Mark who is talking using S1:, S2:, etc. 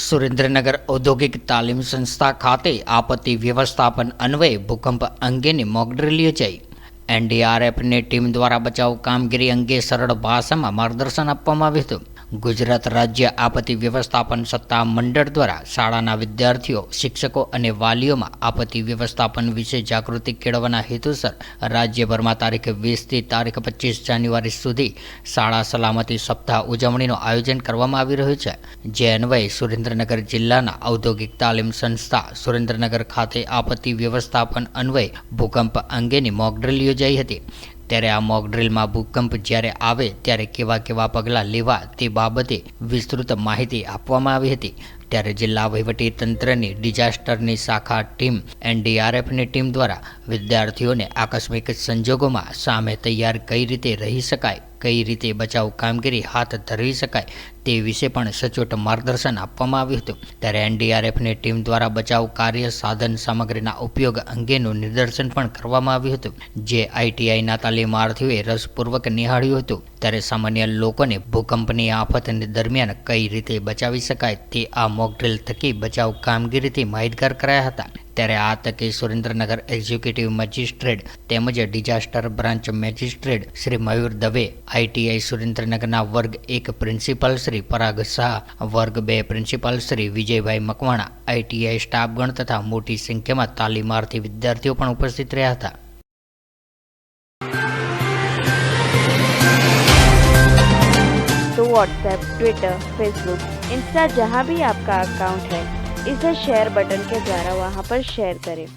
S1: સુરેન્દ્રનગર ઔદ્યોગિક તાલીમ સંસ્થા ખાતે આપત્તિ વ્યવસ્થાપન અન્વયે ભૂકંપ અંગેની મોક ડ્રીલ યોજાઈ। એનડીઆરએફની ટીમ દ્વારા બચાવ કામગીરી અંગે સરળ ભાષામાં માર્ગદર્શન આપવામાં આવ્યું હતું। ગુજરાત રાજ્ય આપત્તિ વ્યવસ્થાપન સત્તા મંડળ દ્વારા શાળાના વિદ્યાર્થીઓ, શિક્ષકો અને વાલીઓમાં આપત્તિ વ્યવસ્થાપન વિશે જાગૃતિ કેળવવાના હેતુસર રાજ્યભરમાં તારીખ 20 થી તારીખ 25 જાન્યુઆરી સુધી શાળા સલામતી સપ્તાહ ઉજવણીનું આયોજન કરવામાં આવી રહ્યું છે। જે અન્વયે સુરેન્દ્રનગર જિલ્લાના ઔદ્યોગિક તાલીમ સંસ્થા સુરેન્દ્રનગર ખાતે આપત્તિ વ્યવસ્થાપન અન્વયે ભૂકંપ અંગેની મોક ડ્રીલ યોજાઈ હતી। ત્યારે આ મોક ડ્રીલમાં ભૂકંપ જ્યારે આવે ત્યારે કેવા પગલાં લેવા તે બાબતે વિસ્તૃત માહિતી આપવામાં આવી હતી। ત્યારે જિલ્લા વહીવટી તંત્રની ડિઝાસ્ટરની શાખા ટીમ એનડીઆરએફની ટીમ દ્વારા વિદ્યાર્થીઓને આકસ્મિક સંજોગોમાં સામે તૈયાર કઈ રીતે રહી શકાય, કઈ રીતે બચાવ કામગીરી હાથ ધરી શકાય તે વિશે પણ સચોટ માર્ગદર્શન આપવામાં આવ્યું હતું। ત્યારે એનડીઆરએફની ટીમ દ્વારા બચાવ કાર્ય સાધન સામગ્રીના ઉપયોગ અંગેનું નિદર્શન પણ કરવામાં આવ્યું હતું, જે આઈટીઆઈના તાલીમાર્થીઓએ રસપૂર્વક નિહાળ્યું હતું। ત્યારે સામાન્ય લોકોને ભૂકંપની આફતની દરમિયાન કઈ રીતે બચાવી શકાય તે આ મોક ડ્રીલ થકી બચાવ કામગીરીથી માહિતગાર કરાયા હતા। ત્યારે આ તકે સુરેન્દ્રનગર એક્ઝિક્યુટિવ મેજિસ્ટ્રેટ તેમજ ડિઝાસ્ટર બ્રાન્ચ મેજિસ્ટ્રેટ શ્રી મયુર દવે, આઈટીઆઈ સુરેન્દ્રનગરના વર્ગ 1 પ્રિન્સિપાલ શ્રી પરાગ શાહ, વર્ગ 2 પ્રિન્સિપાલ શ્રી વિજયભાઈ મકવાણા, આઈટીઆઈ સ્ટાફગણ તથા મોટી સંખ્યામાં તાલીમાર્થી વિદ્યાર્થીઓ પણ ઉપસ્થિત રહ્યા હતા।
S2: तो व्हाट्सएप, ट्विटर, फेसबुक, इंस्टा जहाँ भी आपका अकाउंट है, इसे शेयर बटन के द्वारा वहाँ पर शेयर करें।